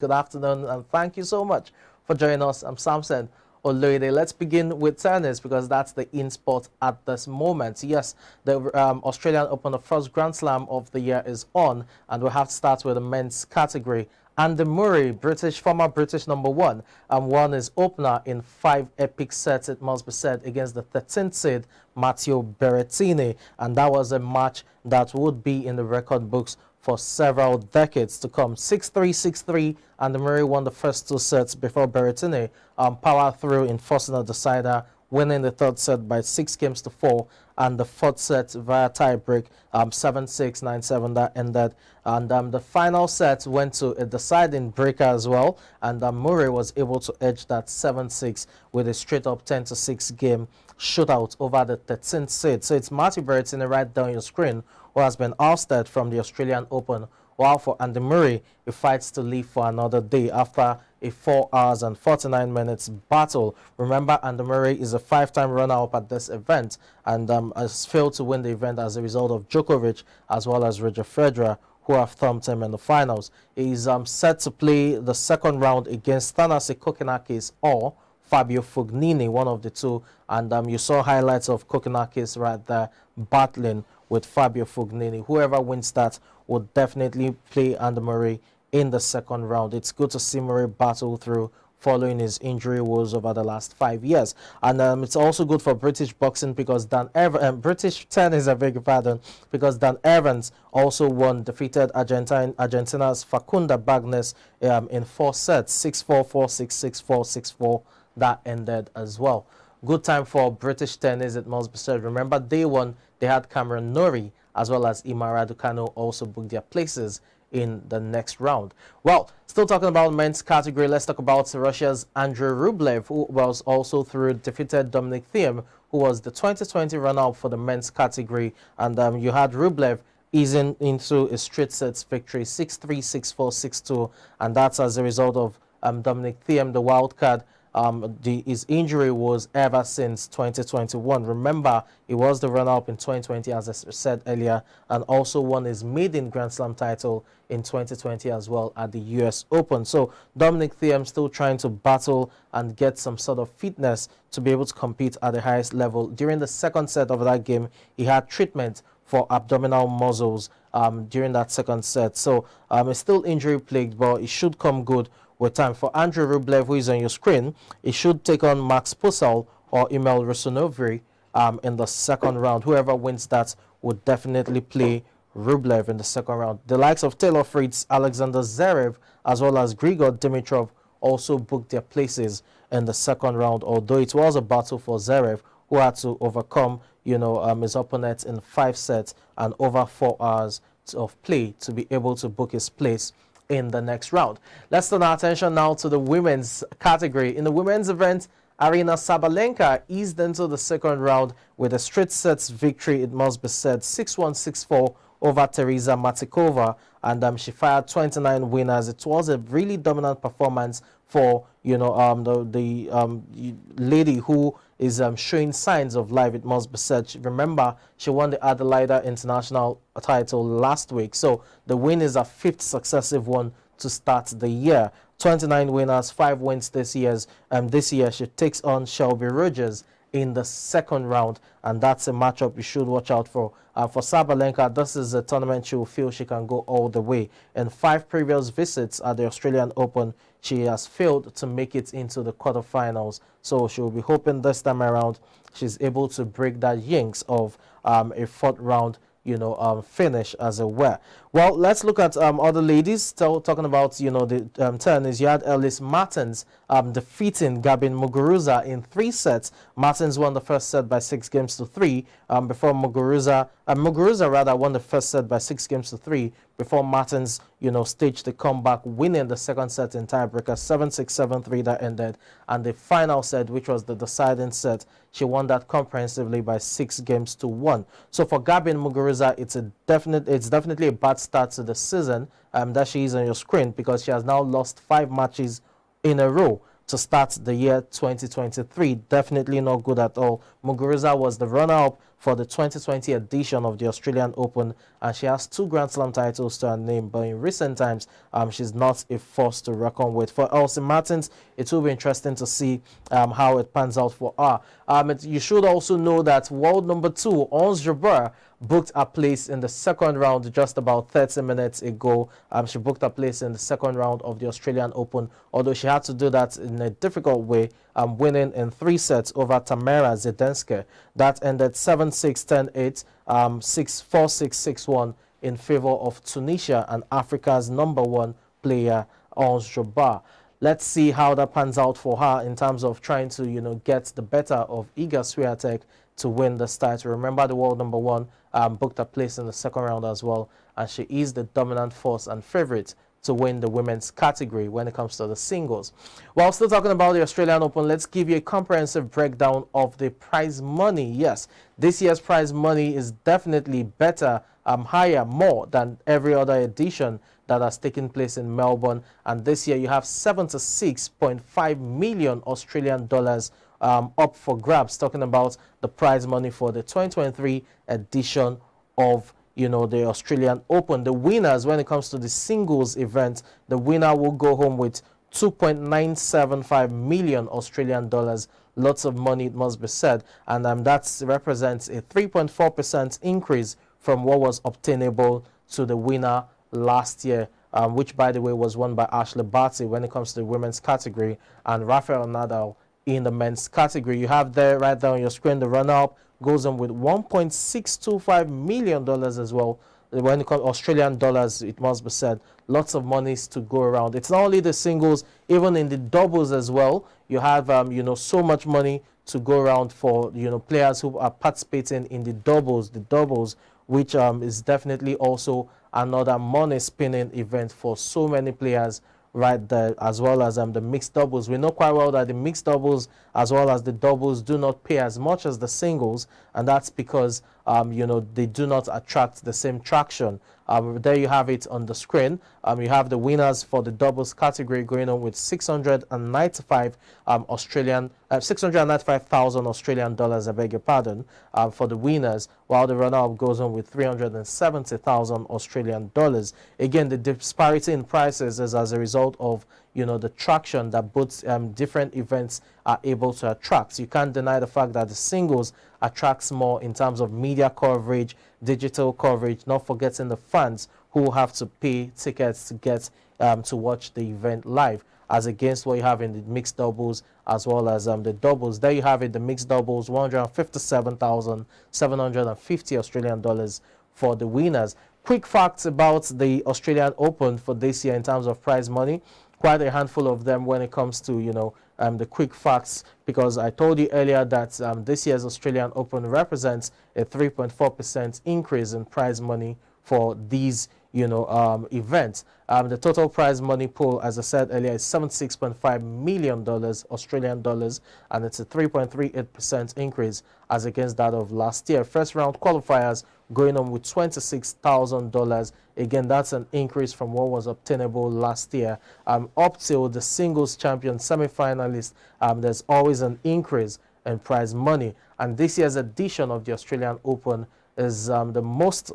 Good afternoon, and thank you so much for joining us. I'm Samson Oloide. Let's begin with tennis because that's the in sport at this moment. Yes, the Australian Open, the first Grand Slam of the year, is on, and we'll have to start with the men's category. Andy Murray, former British number one, won his opener in 5 epic sets, it must be said, against the 13th seed Matteo Berrettini, and that was a match that would be in the record books for several decades to come. 6-3, 6-3, and Murray won the first 2 sets before Berrettini powered through in forcing a decider, winning the 3rd set by 6 games to 4, and the 4th set via tiebreak, 7-6, 9-7, that ended. And the final set went to a deciding breaker as well, and Murray was able to edge that 7-6 with a straight-up 10-6 game shootout over the 13th seed. So it's Matteo Berrettini right down your screen, who has been ousted from the Australian Open, while for Andy Murray, he fights to live for another day after a 4 hours and 49 minutes battle. Remember, Andy Murray is a 5-time runner-up at this event and has failed to win the event as a result of Djokovic as well as Roger Federer, who have thumped him in the finals. He's set to play the second round against Thanasi Kokkinakis or Fabio Fognini, one of the two, and you saw highlights of Kokkinakis right there battling with Fabio Fognini. Whoever wins that would definitely play Andy Murray in the second round. It's good to see Murray battle through following his injury woes over the last 5 years. And it's also good for British boxing because British tennis, I beg your pardon, because Dan Evans also won, defeated Argentina's Facunda Bagnes in 4 sets, 6-4, 4-6, 6-4, 6-4. That ended as well. Good time for British tennis, it must be said. Remember, day one, they had Cameron Norrie as well as Ima Raducanu also booked their places in the next round. Well, still talking about men's category, let's talk about Russia's Andrei Rublev, who was also through defeated Dominic Thiem, who was the 2020 runner-up for the men's category. And you had Rublev easing into a straight sets victory, 6-3, 6-4, 6-2, and that's as a result of Dominic Thiem, the wild card. His injury was ever since 2021. Remember, he was the runner-up in 2020, as I said earlier, and also won his maiden Grand Slam title in 2020 as well at the US Open. So Dominic Thiem still trying to battle and get some sort of fitness to be able to compete at the highest level. During the second set of that game, he had treatment for abdominal muscles during that second set. So it's still injury-plagued, but it should come good with time. For Andrei Rublev, who is on your screen, he should take on Max Purcell or Emil Rusunovic in the second round. Whoever wins that would definitely play Rublev in the second round. The likes of Taylor Fritz, Alexander Zverev, as well as Grigor Dimitrov also booked their places in the second round, although it was a battle for Zverev, who had to overcome his opponents in 5 sets and over 4 hours of play to be able to book his place in the next round. Let's turn our attention now to the women's category. In the women's event, Aryna Sabalenka eased into the second round with a straight sets victory, it must be said, 6-1, 6-4 over Teresa Matikova, and she fired 29 winners. It was a really dominant performance for the lady who is showing signs of life, it must be said. Remember, she won the Adelaide International title last week, so the win is her 5th successive one to start the year. 29 winners, 5 wins this year. This year she takes on Shelby Rogers in the second round, and that's a matchup you should watch out for. For Sabalenka, this is a tournament she will feel she can go all the way. In 5 previous visits at the Australian Open, she has failed to make it into the quarterfinals. So she will be hoping this time around she's able to break that jinx of a 4th round finish as it were. Well, let's look at other ladies. Still talking about the tennis. You had Ellis Martins defeating Gabin Muguruza in 3 sets. Martins won the first set by 6 games to 3 before Muguruza won the first set by 6 games to 3 before Martins staged the comeback, winning the second set in tiebreaker 7-6, 7-3 that ended, and the final set, which was the deciding set, she won that comprehensively by 6 games to 1. So for Gabin Muguruza, it's definitely a bad start to the season that she is on your screen, because she has now lost 5 matches in a row to start the year 2023. Definitely not good at all. Muguruza was the runner-up for the 2020 edition of the Australian Open, and she has 2 Grand Slam titles to her name, but in recent times, she's not a force to reckon with. For Elsie Martins, it will be interesting to see how it pans out for her. You should also know that world number 2, Jabeur, booked a place in the second round just about 30 minutes ago. She booked a place in the second round of the Australian Open, although she had to do that in a difficult way, winning in 3 sets over Tamara Zidenska. That ended 7-6, 10-8, 6-4, 6-6-1 in favor of Tunisia and Africa's number 1 player, Jabeur. Let's see how that pans out for her in terms of trying to, get the better of Iga Swiatek to win this title. Remember, the world number 1 booked a place in the second round as well, and she is the dominant force and favorite to win the women's category when it comes to the singles. While still talking about the Australian Open, let's give you a comprehensive breakdown of the prize money. Yes, this year's prize money is definitely better, higher, more than every other edition that has taken place in Melbourne. And this year you have 76.5 million Australian dollars up for grabs, talking about the prize money for the 2023 edition of the Australian Open. The winners, when it comes to the singles event, the winner will go home with 2.975 million Australian dollars. Lots of money, it must be said, and that represents a 3.4% increase from what was obtainable to the winner last year, which, by the way, was won by Ashley Barty when it comes to the women's category, and Rafael Nadal in the men's category. You have there right there on your screen the runner-up goes on with $1.625 million as well. When it comes to Australian dollars, it must be said, lots of monies to go around. It's not only the singles, even in the doubles as well. You have so much money to go around for players who are participating in the doubles, which is definitely also another money spinning event for so many players right there, as well as the mixed doubles. We know quite well that the mixed doubles as well as the doubles do not pay as much as the singles, and that's because they do not attract the same traction. There you have it on the screen. You have the winners for the doubles category going on with 695,000 Australian dollars, I beg your pardon, for the winners, while the runner-up goes on with 370,000 Australian dollars. Again, the disparity in prices is as a result of the traction that both different events are able to attract. You can't deny the fact that the singles attracts more in terms of media coverage, digital coverage, not forgetting the fans who have to pay tickets to get to watch the event live, as against what you have in the mixed doubles as well as the doubles. There you have it, the mixed doubles, 157,750 Australian dollars for the winners. Quick facts about the Australian Open for this year in terms of prize money. Quite a handful of them when it comes to the quick facts, because I told you earlier that this year's Australian Open represents a 3.4% increase in prize money for these events. The total prize money pool, as I said earlier, is $76.5 million Australian dollars, and it's a 3.38% increase as against that of last year. First round qualifiers going on with $26,000. Again, that's an increase from what was obtainable last year. Up till the singles champion semi-finalist, there's always an increase in prize money. And this year's edition of the Australian Open is the most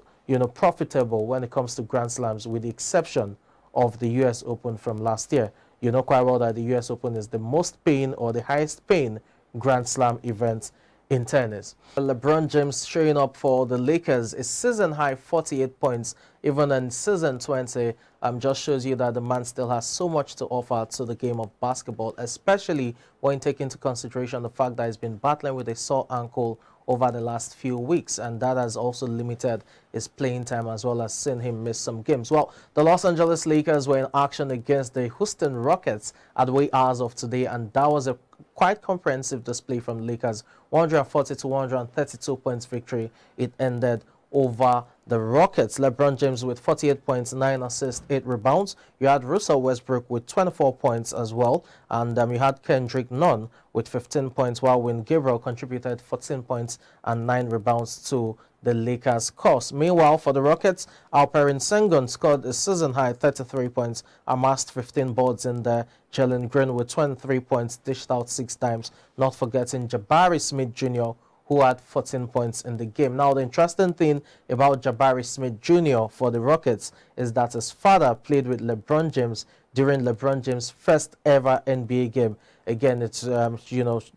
profitable when it comes to Grand Slams, with the exception of the US Open from last year. You know quite well that the US Open is the most paying or the highest paying Grand Slam event in tennis. LeBron James showing up for the Lakers, a season high 48 points, even in season 20, just shows you that the man still has so much to offer to the game of basketball, especially when taking into consideration the fact that he's been battling with a sore ankle over the last few weeks, and that has also limited his playing time as well as seen him miss some games. Well, the Los Angeles Lakers were in action against the Houston Rockets at the wee hours of today, and that was a quite comprehensive display from the Lakers. 140 to 132 points victory. It ended over the Rockets. LeBron James with 48 points, 9 assists, 8 rebounds. You had Russell Westbrook with 24 points as well. And you had Kendrick Nunn with 15 points, while Wayne Gabriel contributed 14 points and 9 rebounds to the Lakers' cause. Meanwhile, for the Rockets, Alperen Sengun scored a season-high 33 points, amassed 15 boards in there. Jalen Green with 23 points, dished out 6 times. Not forgetting Jabari Smith Jr., who had 14 points in the game. Now, the interesting thing about Jabari Smith Jr. for the Rockets is that his father played with LeBron James during LeBron James' first ever NBA game. Again, it's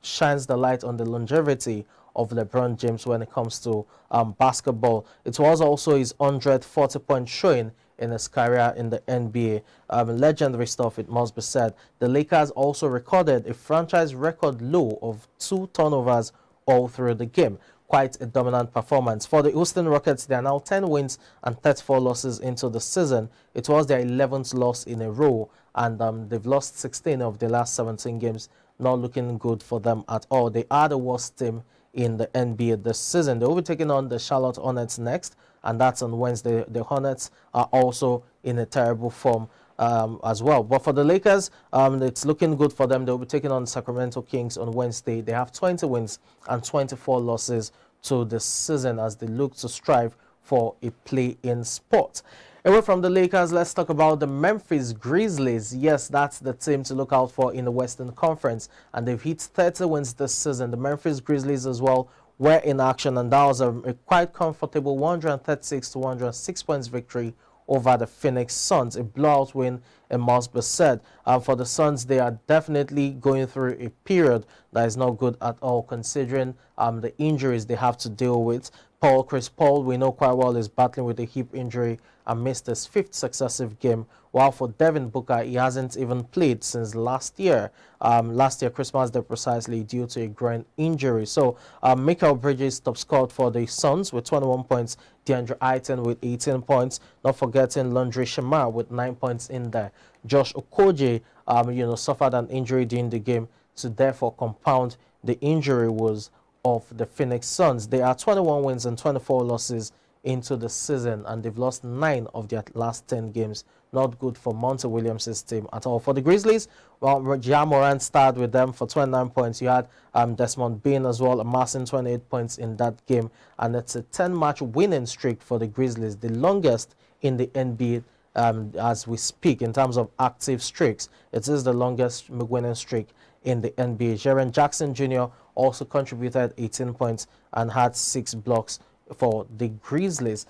shines the light on the longevity of LeBron James when it comes to basketball. It was also his 140-point showing in his career in the NBA. Legendary stuff, it must be said. The Lakers also recorded a franchise record low of 2 turnovers all through the game. Quite a dominant performance. For the Houston Rockets, they are now 10 wins and 34 losses into the season. It was their 11th loss in a row, and they've lost 16 of the last 17 games. Not looking good for them at all. They are the worst team in the NBA this season. They will be taking on the Charlotte Hornets next, and that's on Wednesday. The Hornets are also in a terrible form as well. But for the Lakers, it's looking good for them. They'll be taking on the Sacramento Kings on Wednesday. They have 20 wins and 24 losses to the season as they look to strive for a play-in spot. Away from the Lakers, let's talk about the Memphis Grizzlies. Yes, that's the team to look out for in the Western Conference, and they've hit 30 wins this season. The Memphis Grizzlies as well were in action, and that was a quite comfortable 136 to 106 points victory over the Phoenix Suns. A blowout win, it must be said. For the Suns, they are definitely going through a period that is not good at all, considering the injuries they have to deal with. Chris Paul, we know quite well, is battling with a hip injury and missed his 5th successive game. While for Devin Booker, he hasn't even played since last year. Last year, Christmas Day precisely, due to a groin injury. So, Mikal Bridges top scored for the Suns with 21 points. DeAndre Ayton with 18 points. Not forgetting Landry Shamet with 9 points in there. Josh Okogie, suffered an injury during the game to therefore compound the injury woes of the Phoenix Suns. They are 21 wins and 24 losses into the season, and they've lost 9 of their last 10 games. Not good for Monty Williams' team at all. For the Grizzlies, well, Ja Morant started with them for 29 points. You had Desmond Bain as well, amassing 28 points in that game, and it's a 10-match winning streak for the Grizzlies, the longest in the NBA as we speak in terms of active streaks. It is the longest winning streak in the NBA. Jaren Jackson Jr. also contributed 18 points and had 6 blocks for the Grizzlies.